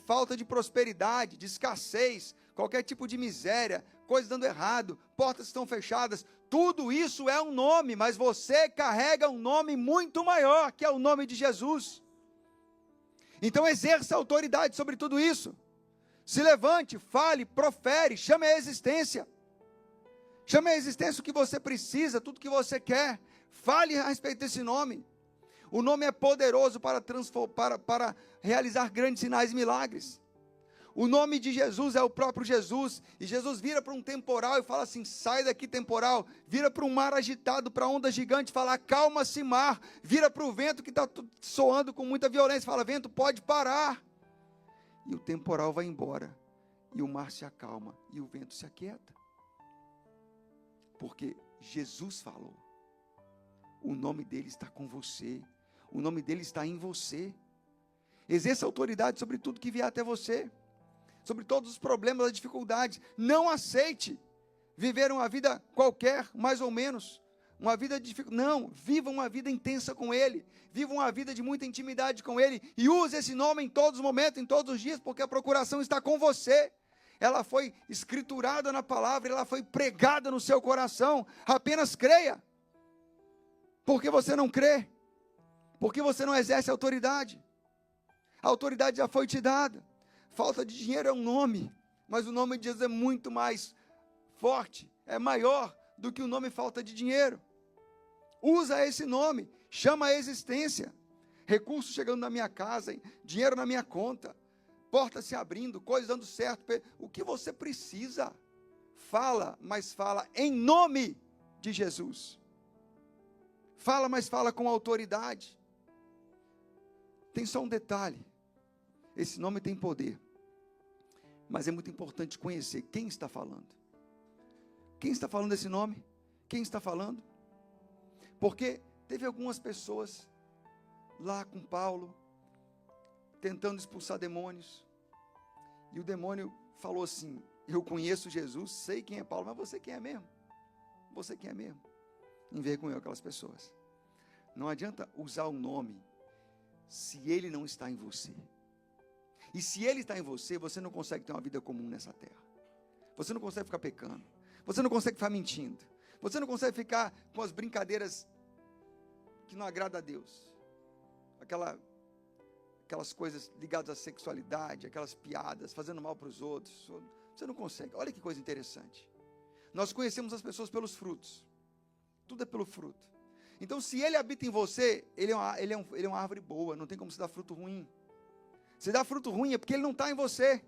falta de prosperidade, de escassez, qualquer tipo de miséria, coisas dando errado, portas estão fechadas, tudo isso é um nome, mas você carrega um nome muito maior, que é o nome de Jesus. Então exerça autoridade sobre tudo isso. Se levante, fale, profere, chame a existência. Chame a existência o que você precisa, tudo que você quer. Fale a respeito desse nome. O nome é poderoso para realizar grandes sinais e milagres. O nome de Jesus é o próprio Jesus. E Jesus vira para um temporal e fala assim, sai daqui temporal. Vira para um mar agitado, para onda gigante, fala, acalma-se mar. Vira para o vento que está soando com muita violência, fala, vento, pode parar. E o temporal vai embora. E o mar se acalma. E o vento se aquieta. Porque Jesus falou. O nome dele está com você. O nome dele está em você. Exerça autoridade sobre tudo que vier até você. Sobre todos os problemas, as dificuldades. Não aceite viver uma vida qualquer, mais ou menos. Uma vida de dificuldade. Não, viva uma vida intensa com Ele. Viva uma vida de muita intimidade com Ele. E use esse nome em todos os momentos, em todos os dias, porque a procuração está com você. Ela foi escriturada na palavra, ela foi pregada no seu coração. Apenas creia. Porque você não crê? Porque você não exerce autoridade? A autoridade já foi te dada. Falta de dinheiro é um nome, mas o nome de Jesus é muito mais forte, é maior do que o nome falta de dinheiro. Usa esse nome, chama a existência. Recursos chegando na minha casa, dinheiro na minha conta, portas se abrindo, coisas dando certo. O que você precisa? Fala, mas fala em nome de Jesus. Fala, mas fala com autoridade. Tem só um detalhe. Esse nome tem poder. Mas é muito importante conhecer quem está falando. Quem está falando esse nome? Quem está falando? Porque teve algumas pessoas lá com Paulo, tentando expulsar demônios. E o demônio falou assim, Eu conheço Jesus, sei quem é Paulo, mas você quem é mesmo? Você quem é mesmo? Envergonhou aquelas pessoas. Não adianta usar o nome se ele não está em você. E se ele está em você, você não consegue ter uma vida comum nessa terra. Você não consegue ficar pecando. Você não consegue ficar mentindo. Você não consegue ficar com as brincadeiras que não agradam a Deus. Aquelas coisas ligadas à sexualidade, aquelas piadas, fazendo mal para os outros. Você não consegue. Olha que coisa interessante. Nós conhecemos as pessoas pelos frutos. Tudo é pelo fruto. Então, se ele habita em você, ele é uma árvore boa, não tem como se dar fruto ruim. Se dá fruto ruim é porque ele não está em você.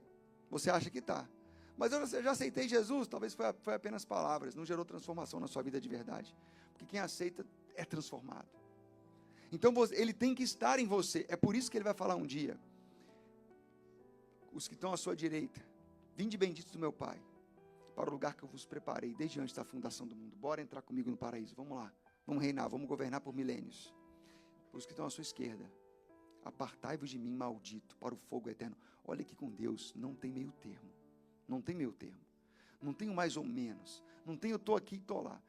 Você acha que está. Mas eu já aceitei Jesus, talvez foi apenas palavras, não gerou transformação na sua vida de verdade. Porque quem aceita é transformado. Então, ele tem que estar em você. É por isso que ele vai falar um dia. Os que estão à sua direita, vinde benditos do meu Pai, para o lugar que eu vos preparei, desde antes da fundação do mundo. Bora entrar comigo no paraíso, vamos lá. Vamos reinar, vamos governar por milênios. Os que estão à sua esquerda, apartai-vos de mim, maldito, para o fogo eterno. Olha que com Deus não tem meio termo. Não tem meio termo. Não tem mais ou menos. Não tem eu estou aqui e estou lá.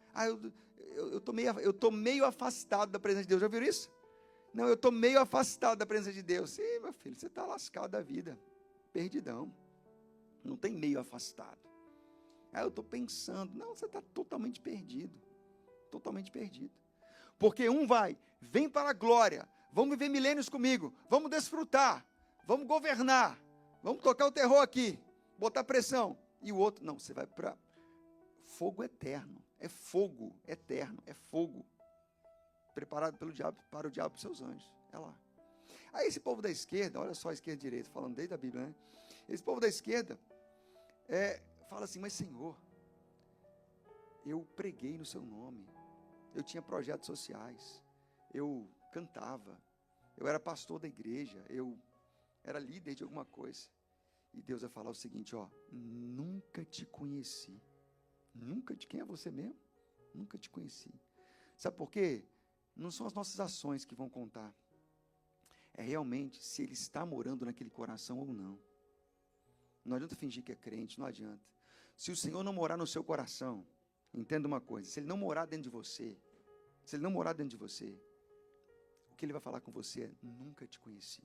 Eu estou meio afastado da presença de Deus. Já viram isso? Não, eu estou meio afastado da presença de Deus. Sim, meu filho, você está lascado da vida. Perdidão. Não tem meio afastado. Eu estou pensando. Não, você está totalmente perdido. Totalmente perdido. Porque vem para a glória. Vamos viver milênios comigo. Vamos desfrutar. Vamos governar. Vamos tocar o terror aqui. Botar pressão. E o outro, não, você vai para fogo eterno. É fogo eterno. É fogo. Preparado pelo diabo, para o diabo e seus anjos. É lá. Aí esse povo da esquerda, olha só a esquerda e a direita, falando desde a Bíblia, né? Esse povo da esquerda fala assim, mas Senhor, eu preguei no seu nome. Eu tinha projetos sociais. Eu cantava. Eu era pastor da igreja. Eu era líder de alguma coisa. E Deus vai falar o seguinte, nunca te conheci. Quem é você mesmo? Nunca te conheci. Sabe por quê? Não são as nossas ações que vão contar. É realmente se ele está morando naquele coração ou não. Não adianta fingir que é crente, não adianta. Se o Senhor não morar no seu coração, entenda uma coisa, se ele não morar dentro de você, o que ele vai falar com você é, nunca te conheci.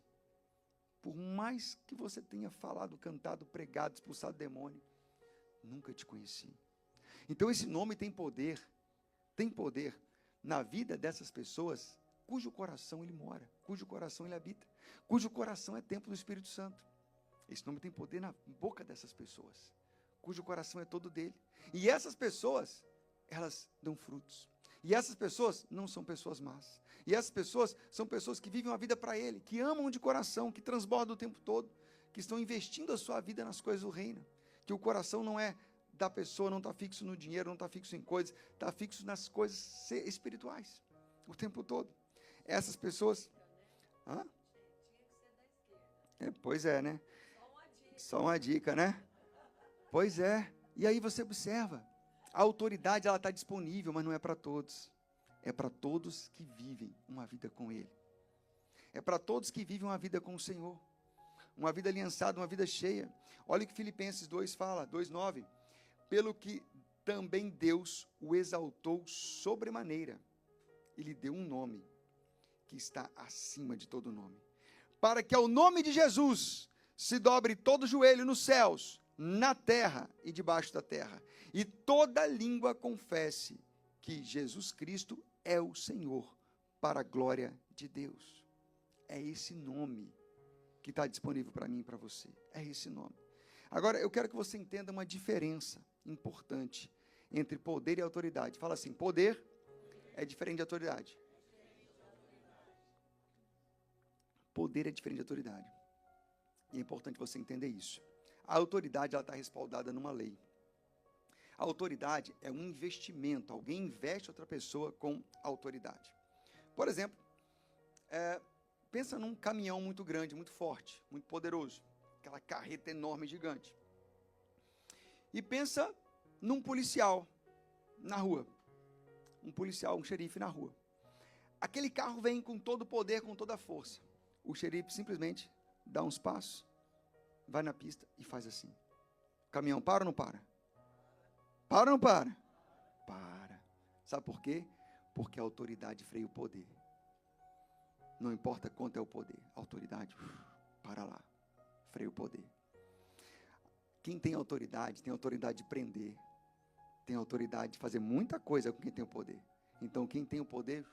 Por mais que você tenha falado, cantado, pregado, expulsado demônio, nunca te conheci. Então esse nome tem poder na vida dessas pessoas, cujo coração ele mora, cujo coração ele habita, cujo coração é templo do Espírito Santo. Esse nome tem poder na boca dessas pessoas, cujo coração é todo dele. E essas pessoas, elas dão frutos. E essas pessoas não são pessoas más. E essas pessoas são pessoas que vivem uma vida para ele, que amam de coração, que transbordam o tempo todo, que estão investindo a sua vida nas coisas do reino. Que o coração não é da pessoa, não está fixo no dinheiro, não está fixo em coisas, está fixo nas coisas espirituais, o tempo todo. Essas pessoas... Pois é, né? Só uma dica, né? Pois é. E aí você observa, a autoridade ela está disponível, mas não é para todos. É para todos que vivem uma vida com Ele. É para todos que vivem uma vida com o Senhor. Uma vida aliançada, uma vida cheia. Olha o que Filipenses 2 fala, 2:9. Pelo que também Deus o exaltou sobremaneira e lhe deu um nome que está acima de todo nome. Para que ao nome de Jesus se dobre todo joelho nos céus, na terra e debaixo da terra. E toda língua confesse que Jesus Cristo é o Senhor, para a glória de Deus. É esse nome que está disponível para mim e para você. É esse nome. Agora, eu quero que você entenda uma diferença importante entre poder e autoridade. Fala assim, poder é diferente de autoridade. Poder é diferente de autoridade. E é importante você entender isso. A autoridade está respaldada numa lei. A autoridade é um investimento. Alguém investe outra pessoa com autoridade. Por exemplo, pensa num caminhão muito grande, muito forte, muito poderoso. Aquela carreta enorme, gigante. E pensa num policial na rua. Um policial, um xerife na rua. Aquele carro vem com todo o poder, com toda a força. O xerife simplesmente dá uns passos, vai na pista e faz assim. Caminhão para ou não para? Para ou não para? Para. Sabe por quê? Porque a autoridade freia o poder. Não importa quanto é o poder. A autoridade, para lá. Freia o poder. Quem tem autoridade de prender. Tem autoridade de fazer muita coisa com quem tem o poder. Então, quem tem o poder,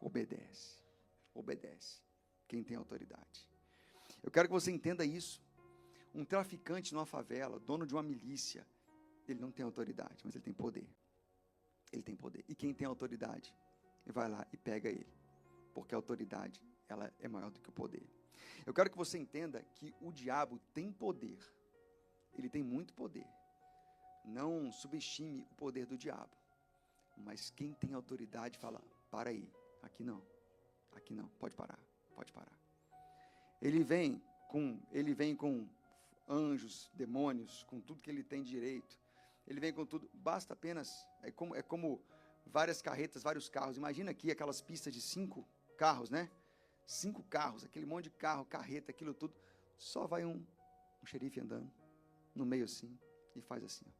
obedece. Obedece. Quem tem autoridade. Eu quero que você entenda isso. Um traficante numa favela, dono de uma milícia, ele não tem autoridade, mas ele tem poder. Ele tem poder. E quem tem autoridade, vai lá e pega ele. Porque a autoridade, ela é maior do que o poder. Eu quero que você entenda que o diabo tem poder. Ele tem muito poder. Não subestime o poder do diabo. Mas quem tem autoridade fala, para aí, aqui não, pode parar. Ele vem com anjos, demônios, com tudo que ele tem direito. Ele vem com tudo, basta apenas, é como várias carretas, vários carros. Imagina aqui aquelas pistas de 5 carros, né? 5 carros, aquele monte de carro, carreta, aquilo tudo. Só vai um xerife andando no meio assim e faz assim, ó.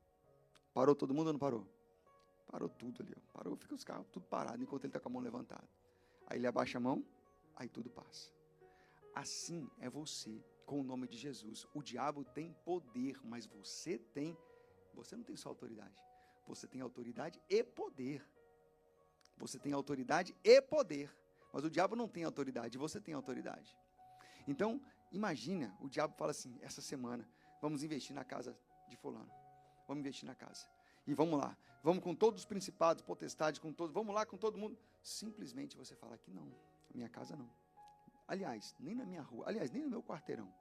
Parou todo mundo ou não parou? Parou tudo ali, ó. Parou, fica os carros tudo parado enquanto ele está com a mão levantada. Aí ele abaixa a mão, aí tudo passa. Assim é você, com o nome de Jesus. O diabo tem poder, mas você não tem só autoridade. Você tem autoridade e poder. Você tem autoridade e poder. Mas o diabo não tem autoridade, você tem autoridade. Então, imagina, o diabo fala assim, essa semana, vamos investir na casa de fulano. Vamos investir na casa. E vamos lá. Vamos com todos os principados, potestades, vamos lá com todo mundo. Simplesmente você fala que não, minha casa não. Aliás, nem na minha rua, nem no meu quarteirão.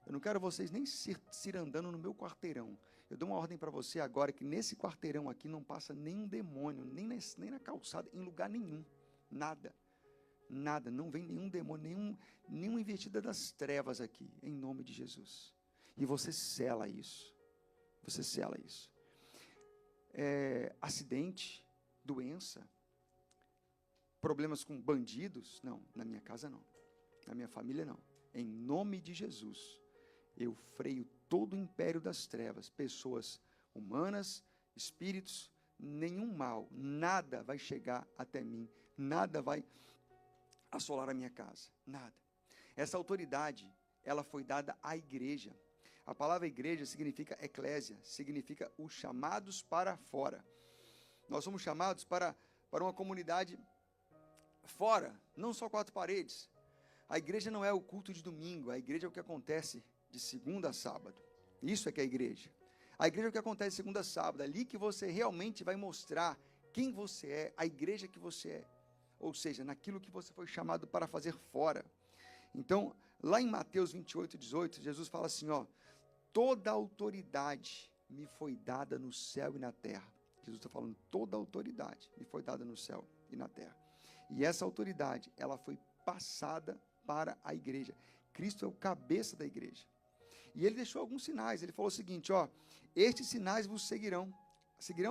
Eu não quero vocês nem cirandando no meu quarteirão. Eu dou uma ordem para você agora que nesse quarteirão aqui não passa nenhum demônio, nem na calçada, em lugar nenhum. Nada. Nada, não vem nenhum demônio, nenhuma investida das trevas aqui, em nome de Jesus. E você sela isso. Você sela isso. Acidente, doença, problemas com bandidos, não, na minha casa não. Na minha família não. Em nome de Jesus, eu freio todo o império das trevas, pessoas humanas, espíritos, nenhum mal, nada vai chegar até mim, nada vai assolar a minha casa, nada. Essa autoridade, ela foi dada à igreja. A palavra igreja significa eclésia, significa os chamados para fora. Nós somos chamados para uma comunidade fora, não só 4 paredes. A igreja não é o culto de domingo, a igreja é o que acontece de segunda a sábado. Isso é que é a igreja. A igreja é o que acontece de segunda a sábado, ali que você realmente vai mostrar quem você é, a igreja que você é. Ou seja, naquilo que você foi chamado para fazer fora. Então, lá em Mateus 28, 18, Jesus fala assim, ó, toda autoridade me foi dada no céu e na terra. Jesus está falando, toda autoridade me foi dada no céu e na terra. E essa autoridade, ela foi passada para a igreja. Cristo é o cabeça da igreja. E ele deixou alguns sinais. Ele falou o seguinte, ó, estes sinais vos seguirão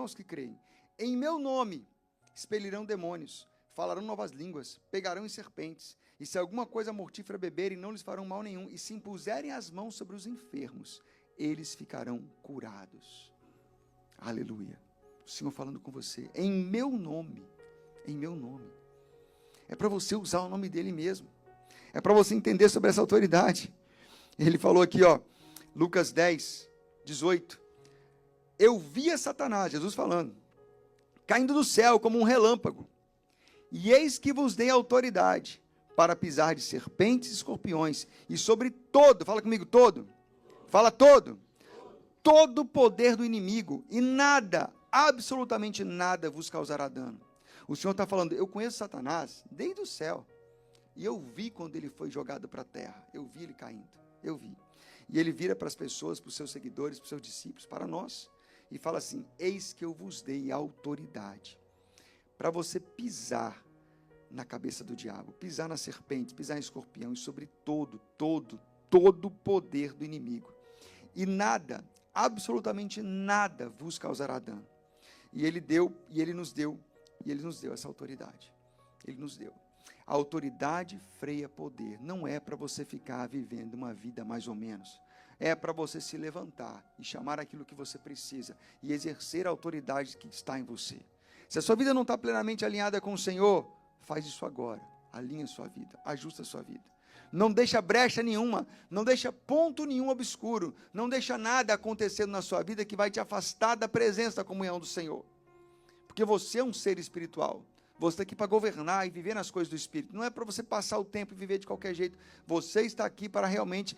os que creem. Em meu nome expelirão demônios, falarão novas línguas, pegarão em serpentes, e se alguma coisa mortífera beberem, não lhes farão mal nenhum, e se impuserem as mãos sobre os enfermos, eles ficarão curados. Aleluia. O Senhor falando com você, em meu nome, em meu nome. É para você usar o nome dele mesmo. É para você entender sobre essa autoridade. Ele falou aqui, ó, Lucas 10, 18. Eu via Satanás, Jesus falando, caindo do céu como um relâmpago. E eis que vos dei autoridade para pisar de serpentes e escorpiões, e sobre todo, fala comigo, todo, fala todo o poder do inimigo, e nada, absolutamente nada vos causará dano. O Senhor está falando, eu conheço Satanás desde o céu, e eu vi quando ele foi jogado para a terra, eu vi ele caindo, eu vi. E ele vira para as pessoas, para os seus seguidores, para os seus discípulos, para nós, e fala assim, eis que eu vos dei autoridade, para você pisar na cabeça do diabo, pisar na serpente, pisar em escorpião, e sobre todo o poder do inimigo. E nada, absolutamente nada vos causará dano. E ele nos deu essa autoridade. Ele nos deu. A autoridade freia poder. Não é para você ficar vivendo uma vida mais ou menos. é para você se levantar e chamar aquilo que você precisa e exercer a autoridade que está em você. Se a sua vida não está plenamente alinhada com o Senhor, faz isso agora. Alinha a sua vida, ajusta a sua vida. Não deixa brecha nenhuma, não deixa ponto nenhum obscuro, não deixa nada acontecendo na sua vida que vai te afastar da presença, da comunhão do Senhor. Porque você é um ser espiritual. Você está aqui para governar e viver nas coisas do Espírito. Não é para você passar o tempo e viver de qualquer jeito. Você está aqui para realmente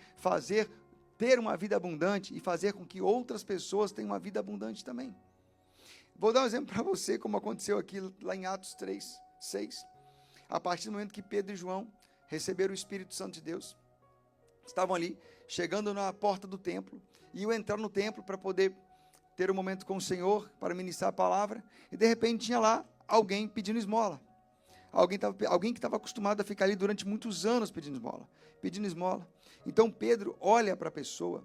ter uma vida abundante e fazer com que outras pessoas tenham uma vida abundante também. Vou dar um exemplo para você, como aconteceu aqui lá em Atos 3, 6. A partir do momento que Pedro e João receberam o Espírito Santo de Deus, estavam ali, chegando na porta do templo, iam entrar no templo para poder ter um momento com o Senhor, para ministrar a palavra, e de repente tinha lá alguém pedindo esmola. Alguém que estava acostumado a ficar ali durante muitos anos pedindo esmola. Então Pedro olha para a pessoa,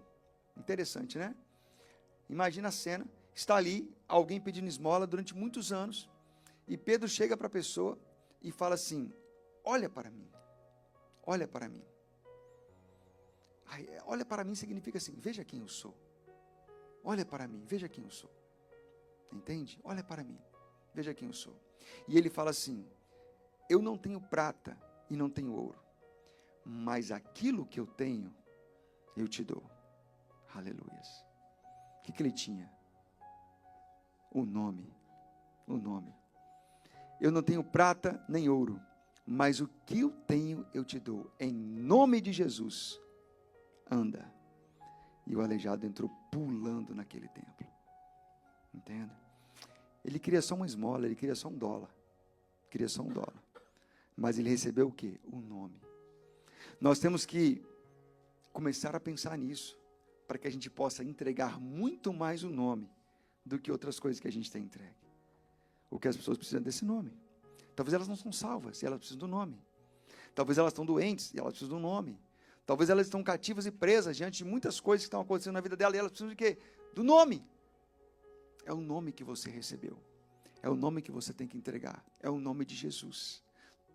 interessante, né? Imagina a cena, está ali alguém pedindo esmola durante muitos anos, e Pedro chega para a pessoa e fala assim: olha para mim, olha para mim. Olha para mim significa assim: veja quem eu sou. Olha para mim, veja quem eu sou. Entende? Olha para mim, veja quem eu sou. E ele fala assim: eu não tenho prata e não tenho ouro, mas aquilo que eu tenho, eu te dou. Aleluias. O que ele tinha? O nome. Eu não tenho prata nem ouro, mas o que eu tenho, eu te dou. Em nome de Jesus, anda. E o aleijado entrou pulando naquele templo. Entende? Ele queria só uma esmola, ele queria só $1. Queria só $1. Mas ele recebeu o quê? O nome. Nós temos que começar a pensar nisso, para que a gente possa entregar muito mais o nome do que outras coisas que a gente tem entregue. O que as pessoas precisam desse nome. Talvez elas não são salvas e elas precisam do nome. Talvez elas estão doentes e elas precisam do nome. Talvez elas estão cativas e presas diante de muitas coisas que estão acontecendo na vida dela e elas precisam de quê? Do nome. É o nome que você recebeu. É o nome que você tem que entregar. É o nome de Jesus.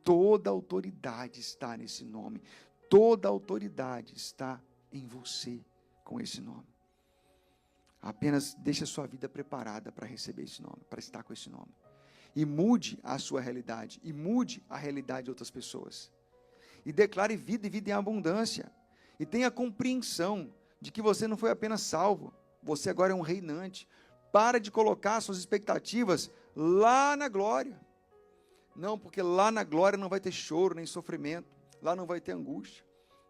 Toda autoridade está nesse nome. Toda autoridade está em você com esse nome. Apenas deixe a sua vida preparada para receber esse nome, para estar com esse nome. E mude a sua realidade, e mude a realidade de outras pessoas. E declare vida e vida em abundância. E tenha compreensão de que você não foi apenas salvo, você agora é um reinante. Para de colocar suas expectativas lá na glória. Não, porque lá na glória não vai ter choro, nem sofrimento. Lá não vai ter angústia.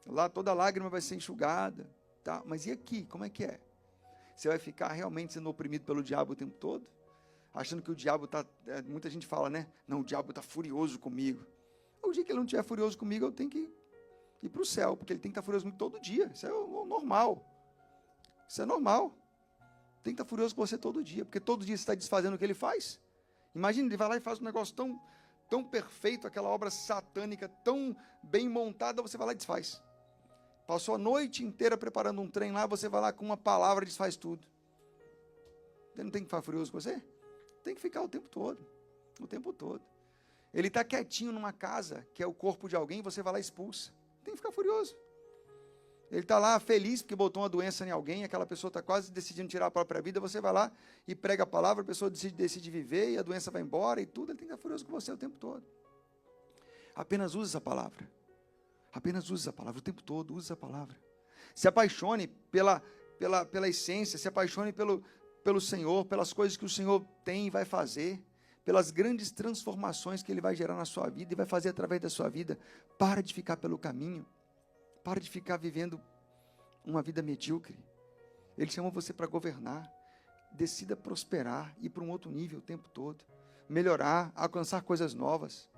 Lá toda lágrima vai ser enxugada. Tá? Mas e aqui, como é que é? Você vai ficar realmente sendo oprimido pelo diabo o tempo todo? Achando que o diabo está... muita gente fala, né? Não, o diabo está furioso comigo. O dia que ele não estiver furioso comigo, eu tenho que ir para o céu, porque ele tem que estar furioso comigo todo dia. Isso é o normal. Isso é normal. Tem que estar furioso com você todo dia, porque todo dia você está desfazendo o que ele faz. Imagina, ele vai lá e faz um negócio tão perfeito, aquela obra satânica, tão bem montada, você vai lá e desfaz. Passou a noite inteira preparando um trem lá, você vai lá com uma palavra e desfaz tudo. Ele não tem que ficar furioso com você? Tem que ficar o tempo todo. O tempo todo. Ele está quietinho numa casa, que é o corpo de alguém, você vai lá e expulsa. Tem que ficar furioso. Ele está lá feliz porque botou uma doença em alguém, aquela pessoa está quase decidindo tirar a própria vida, você vai lá e prega a palavra, a pessoa decide viver e a doença vai embora e tudo, ele tem que estar furioso com você o tempo todo. Apenas use essa palavra. Apenas use essa palavra o tempo todo, use essa palavra. Se apaixone pela essência, se apaixone pelo Senhor, pelas coisas que o Senhor tem e vai fazer, pelas grandes transformações que Ele vai gerar na sua vida e vai fazer através da sua vida. Para de ficar pelo caminho. Para de ficar vivendo uma vida medíocre. Ele chamou você para governar. Decida prosperar, ir para um outro nível o tempo todo. Melhorar, alcançar coisas novas.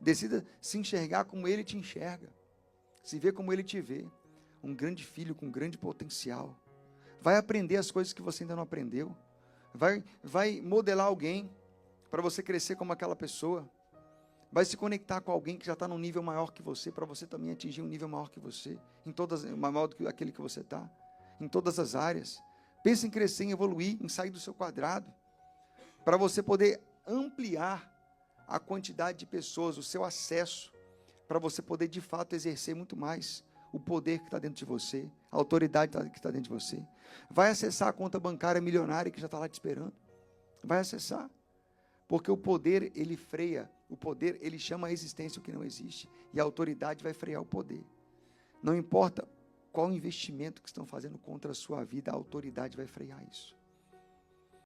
Decida se enxergar como Ele te enxerga. Se ver como Ele te vê. Um grande filho com um grande potencial. Vai aprender as coisas que você ainda não aprendeu. Vai modelar alguém para você crescer como aquela pessoa. Vai se conectar com alguém que já está num nível maior que você, para você também atingir um nível maior que você, maior do que aquele que você está, em todas as áreas. Pense em crescer, em evoluir, em sair do seu quadrado, para você poder ampliar a quantidade de pessoas, o seu acesso, para você poder de fato exercer muito mais o poder que está dentro de você, a autoridade que está dentro de você. Vai acessar a conta bancária milionária que já está lá te esperando. Vai acessar. Porque o poder, ele freia. O poder, ele chama a existência o que não existe. E a autoridade vai frear o poder. Não importa qual investimento que estão fazendo contra a sua vida, a autoridade vai frear isso.